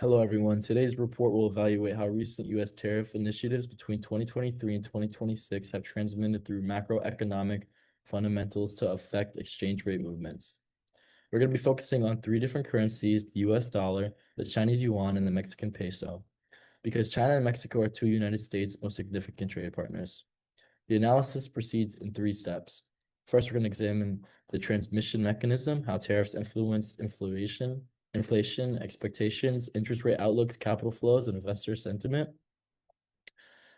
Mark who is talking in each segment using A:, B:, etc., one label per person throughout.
A: Hello, everyone. Today's report will evaluate how recent U.S. tariff initiatives between 2023 and 2026 have transmitted through macroeconomic fundamentals to affect exchange rate movements. We're going to be focusing on three different currencies: the U.S. dollar, the Chinese yuan, and the Mexican peso, because China and Mexico are two United States' most significant trade partners. The analysis proceeds in three steps. First, we're going to examine the transmission mechanism, how tariffs influence inflation expectations, interest rate outlooks, capital flows, and investor sentiment.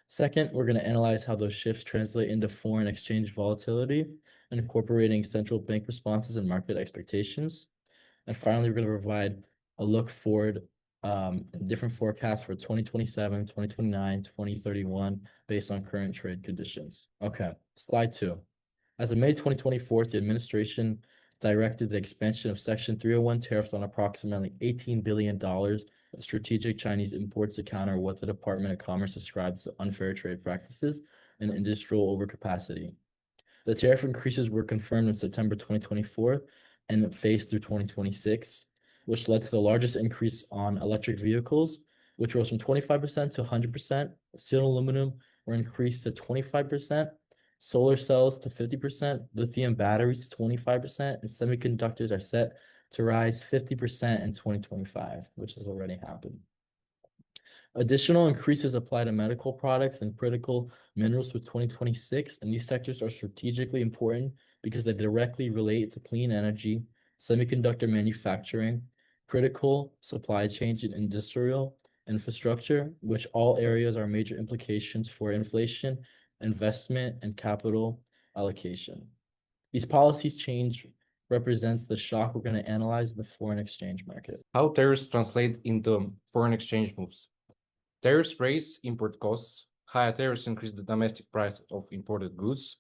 A: Second, we're going to analyze how those shifts translate into foreign exchange volatility, incorporating central bank responses and market expectations. And finally, we're going to provide a look forward different forecasts for 2027, 2029, 2031, based on current trade conditions. Okay, slide 2. As of May 2024, the administration directed the expansion of Section 301 tariffs on approximately $18 billion of strategic Chinese imports to counter what the Department of Commerce describes as unfair trade practices and industrial overcapacity. The tariff increases were confirmed in September 2024 and phased through 2026, which led to the largest increase on electric vehicles, which rose from 25% to 100%. Steel and aluminum were increased to 25%, solar cells to 50%, lithium batteries to 25%, and semiconductors are set to rise 50% in 2025, which has already happened. Additional increases apply to medical products and critical minerals for 2026, and these sectors are strategically important because they directly relate to clean energy, semiconductor manufacturing, critical supply chains, and industrial infrastructure, which all areas are major implications for inflation, investment, and capital allocation. These policies change represents the shock we're going to analyze in the foreign exchange market.
B: How tariffs translate into foreign exchange moves. Tariffs raise import costs. Higher tariffs increase the domestic price of imported goods.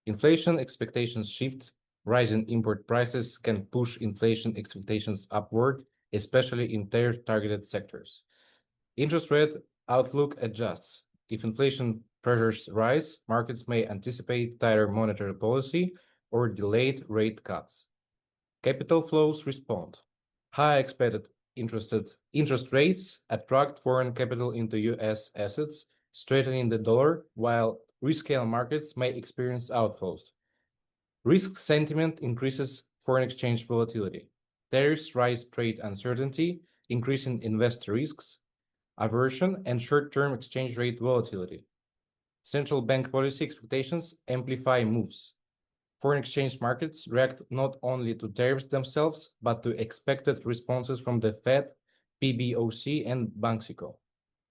B: Inflation expectations shift. Rising import prices can push inflation expectations upward, especially in tariff-targeted sectors. Interest rate outlook adjusts. If inflation pressures rise, markets may anticipate tighter monetary policy or delayed rate cuts. Capital flows respond. High expected interest rates attract foreign capital into U.S. assets, strengthening the dollar, while riskier markets may experience outflows. Risk sentiment increases foreign exchange volatility. Tariffs rise trade uncertainty, increasing investor risks, aversion, and short-term exchange rate volatility. Central bank policy expectations amplify moves. Foreign exchange markets react not only to tariffs themselves, but to expected responses from the Fed, PBOC, and Banxico.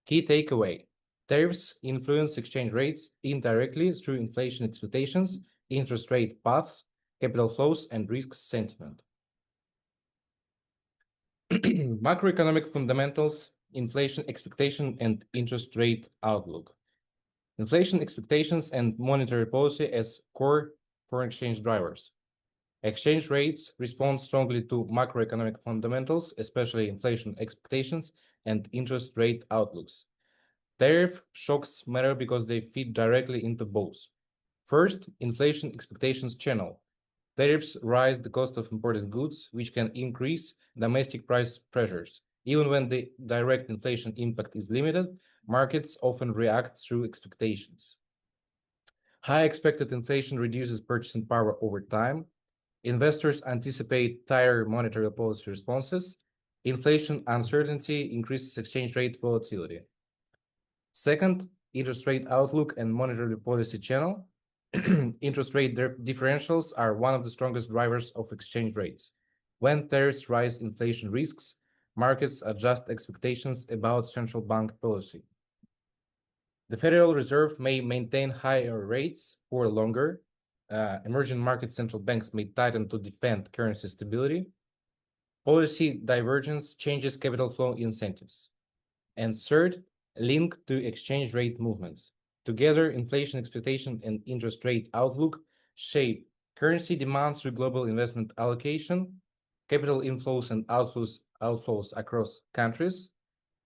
B: Key takeaway: tariffs influence exchange rates indirectly through inflation expectations, interest rate paths, capital flows, and risk sentiment. Macroeconomic fundamentals, inflation expectation, and interest rate outlook. Inflation expectations and monetary policy as core foreign exchange drivers. Exchange rates respond strongly to macroeconomic fundamentals, especially inflation expectations and interest rate outlooks. Tariff shocks matter because they feed directly into both. First, inflation expectations channel. Tariffs rise the cost of imported goods, which can increase domestic price pressures. Even when the direct inflation impact is limited, markets often react through expectations. High expected inflation reduces purchasing power over time. Investors anticipate tighter monetary policy responses. Inflation uncertainty increases exchange rate volatility. Second, interest rate outlook and monetary policy channel. Interest rate differentials are one of the strongest drivers of exchange rates. When tariffs rise inflation risks, markets adjust expectations about central bank policy. The Federal Reserve may maintain higher rates for longer. Emerging market central banks may tighten to defend currency stability. Policy divergence changes capital flow incentives. And third, link to exchange rate movements. Together, inflation expectation and interest rate outlook shape currency demand through global investment allocation, capital inflows and outflows across countries,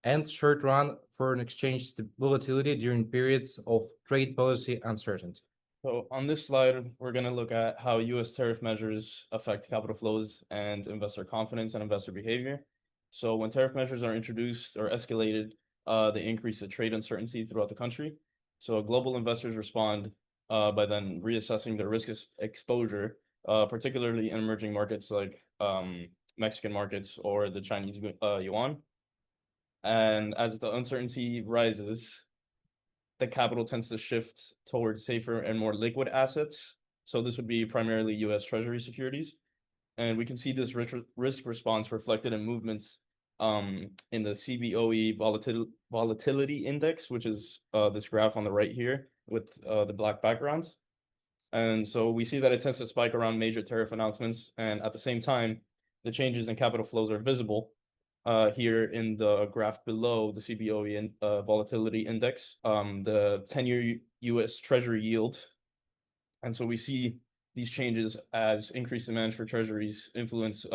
B: and short-run foreign exchange volatility during periods of trade policy uncertainty.
C: So on this slide, we're going to look at how U.S. tariff measures affect capital flows and investor confidence and investor behavior. So when tariff measures are introduced or escalated, they increase the trade uncertainty throughout the country. So global investors respond by then reassessing their risk exposure, particularly in emerging markets like Mexican markets or the Chinese yuan. And as the uncertainty rises, the capital tends to shift towards safer and more liquid assets. So this would be primarily US Treasury securities. And we can see this risk response reflected in movements in the CBOE volatility index, which is this graph on the right here with the black background. And so we see that it tends to spike around major tariff announcements. And at the same time, the changes in capital flows are visible here in the graph below the CBOE and volatility index, the 10-year US Treasury yield. And so we see these changes as increased demand for treasuries influence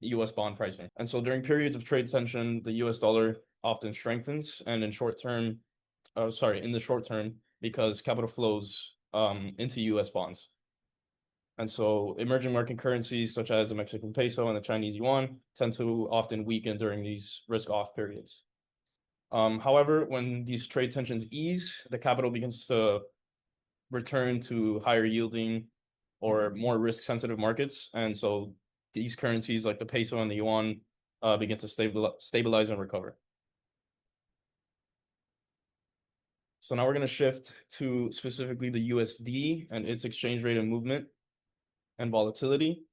C: US bond pricing. And so during periods of trade tension, the US dollar often strengthens, and in the short term, because capital flows into US bonds. And so emerging market currencies such as the Mexican peso and the Chinese yuan tend to often weaken during these risk-off periods. However, when these trade tensions ease, the capital begins to return to higher yielding or more risk-sensitive markets. And so these currencies like the peso and the yuan begin to stabilize and recover. So now we're going to shift to specifically the USD and its exchange rate and movement and volatility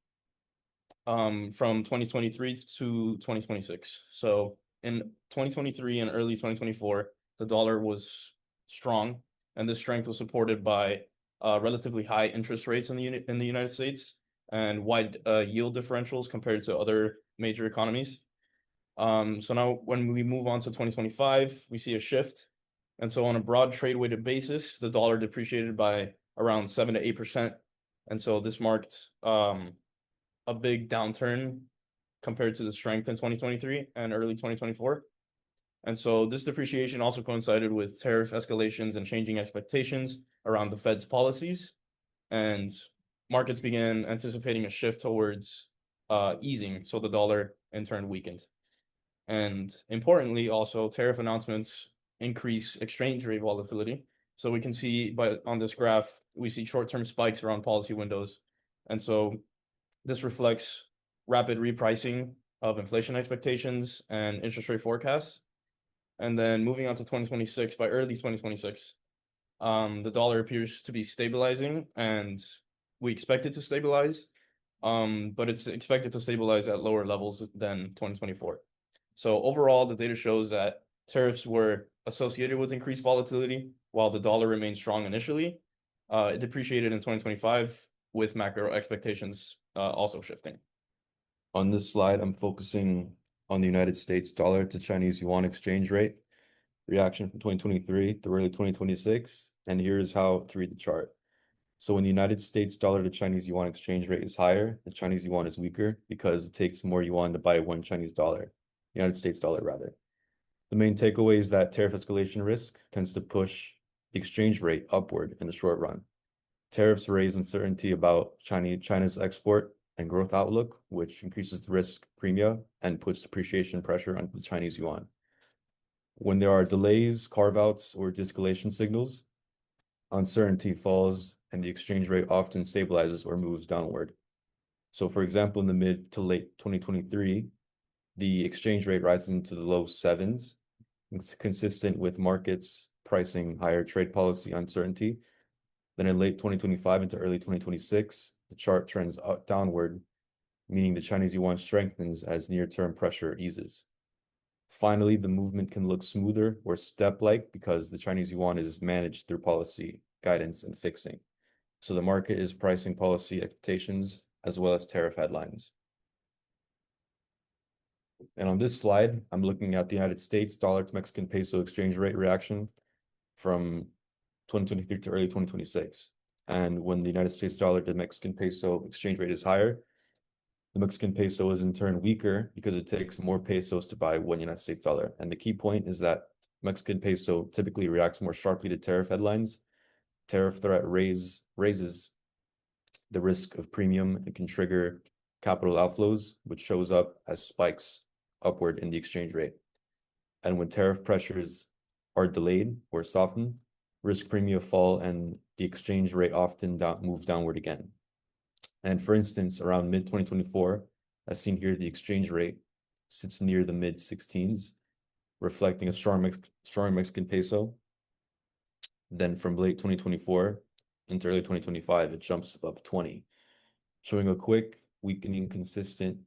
C: from 2023 to 2026. So in 2023 and early 2024, the dollar was strong, and this strength was supported by relatively high interest rates in the United States and wide yield differentials compared to other major economies. So now when we move on to 2025, we see a shift. And so on a broad trade weighted basis, the dollar depreciated by around 7 to 8%. And so this marked a big downturn compared to the strength in 2023 and early 2024. And so this depreciation also coincided with tariff escalations and changing expectations around the Fed's policies. And markets began anticipating a shift towards easing, so the dollar in turn weakened. And importantly, also tariff announcements increase exchange rate volatility. So we can see on this graph, we see short-term spikes around policy windows. And so this reflects rapid repricing of inflation expectations and interest rate forecasts. And then moving on to 2026, by early 2026, the dollar appears to be stabilizing, and we expect it to stabilize, but it's expected to stabilize at lower levels than 2024. So overall, the data shows that tariffs were associated with increased volatility, while the dollar remained strong initially. It depreciated in 2025 with macro expectations also shifting.
D: On this slide, I'm focusing on the United States dollar to Chinese yuan exchange rate reaction from 2023 through early 2026. And here's how to read the chart. So when the United States dollar to Chinese yuan exchange rate is higher, the Chinese yuan is weaker because it takes more yuan to buy one Chinese dollar, United States dollar rather. The main takeaway is that tariff escalation risk tends to push the exchange rate upward in the short run. Tariffs raise uncertainty about China's export and growth outlook, which increases the risk premium and puts depreciation pressure on the Chinese yuan. When there are delays, carve-outs, or de-escalation signals, uncertainty falls and the exchange rate often stabilizes or moves downward. So for example, in the mid to late 2023, the exchange rate rises into the low sevens. It's consistent with markets pricing higher trade policy uncertainty. Then in late 2025 into early 2026, the chart trends downward, meaning the Chinese yuan strengthens as near-term pressure eases. Finally, the movement can look smoother or step-like because the Chinese yuan is managed through policy, guidance, and fixing. So the market is pricing policy expectations as well as tariff headlines. And on this slide, I'm looking at the United States dollar to Mexican peso exchange rate reaction from 2023 to early 2026. And when the United States dollar to Mexican peso exchange rate is higher, the Mexican peso is in turn weaker because it takes more pesos to buy one United States dollar. And the key point is that Mexican peso typically reacts more sharply to tariff headlines. Tariff threat raises the risk of premium and can trigger capital outflows, which shows up as spikes upward in the exchange rate. And when tariff pressures are delayed or softened, risk premia fall and the exchange rate often moves downward again. And for instance, around mid-2024, as seen here, the exchange rate sits near the mid-16s, reflecting a strong Mexican peso. Then from late 2024 into early 2025, it jumps above 20, showing a quick weakening consistent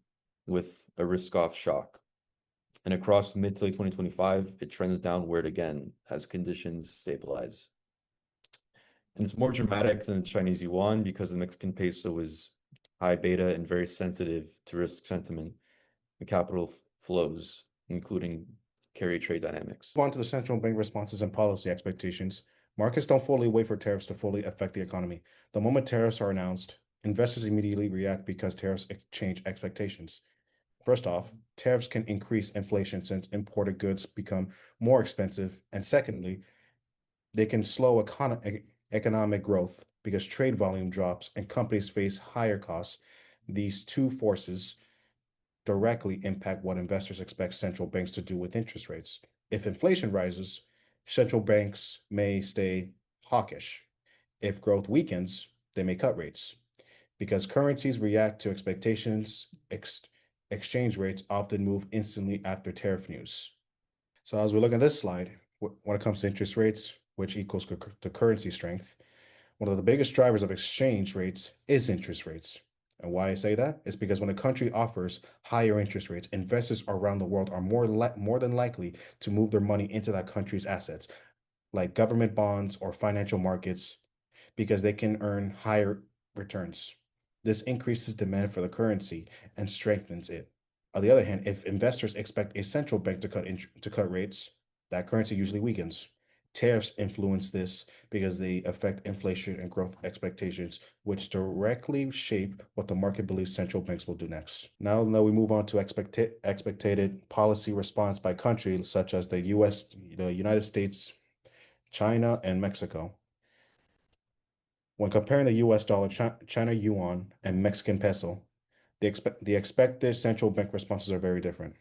D: with a risk-off shock. And across mid to late 2025, it trends downward again as conditions stabilize. And it's more dramatic than the Chinese yuan because the Mexican peso is high beta and very sensitive to risk sentiment and capital flows, including carry trade dynamics.
E: On to the central bank responses and policy expectations. Markets don't fully wait for tariffs to fully affect the economy. The moment tariffs are announced, investors immediately react because tariffs change expectations. First off, tariffs can increase inflation since imported goods become more expensive. And secondly, they can slow economic growth because trade volume drops and companies face higher costs. These two forces directly impact what investors expect central banks to do with interest rates. If inflation rises, central banks may stay hawkish. If growth weakens, they may cut rates. Because currencies react to expectations, exchange rates often move instantly after tariff news. So as we look at this slide, when it comes to interest rates, which equals to currency strength, one of the biggest drivers of exchange rates is interest rates. And why I say that is because when a country offers higher interest rates, investors around the world are more than likely to move their money into that country's assets, like government bonds or financial markets, because they can earn higher returns. This increases demand for the currency and strengthens it. On the other hand, if investors expect a central bank to cut rates, that currency usually weakens. Tariffs influence this because they affect inflation and growth expectations, which directly shape what the market believes central banks will do next. Now that we move on to expected policy response by country, such as the United States, China, and Mexico. When comparing the US dollar, China yuan, and Mexican peso, the expected central bank responses are very different.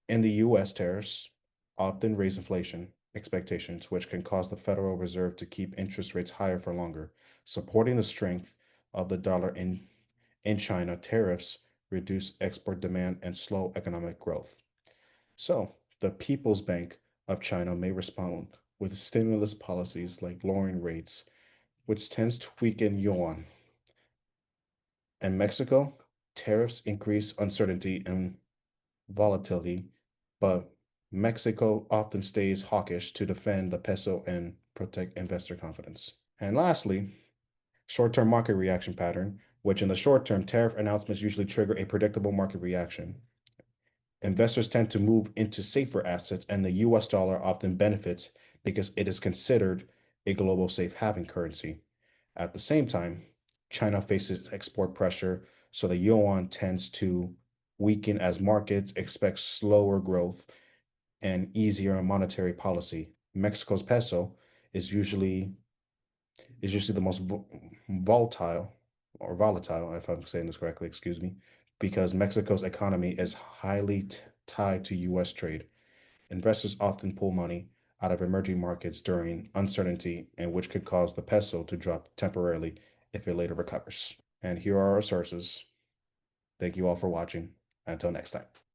E: In the US, tariffs often raise inflation expectations, which can cause the Federal Reserve to keep interest rates higher for longer. Supporting the strength of the dollar in China, tariffs reduce export demand and slow economic growth. So, the People's Bank of China may respond with stimulus policies like lowering rates, which tends to weaken yuan. And Mexico, tariffs increase uncertainty and volatility, but Mexico often stays hawkish to defend the peso and protect investor confidence. And lastly, short-term market reaction pattern, which in the short term, tariff announcements usually trigger a predictable market reaction. Investors tend to move into safer assets, and the US dollar often benefits because it is considered a global safe haven currency. At the same time, China faces export pressure, so the yuan tends to weaken as markets expect slower growth and easier monetary policy. Mexico's peso is usually the most volatile, if I'm saying this correctly, excuse me, because Mexico's economy is highly tied to US trade. Investors often pull money out of emerging markets during uncertainty, and which could cause the peso to drop temporarily if it later recovers. And here are our sources. Thank you all for watching. Until next time.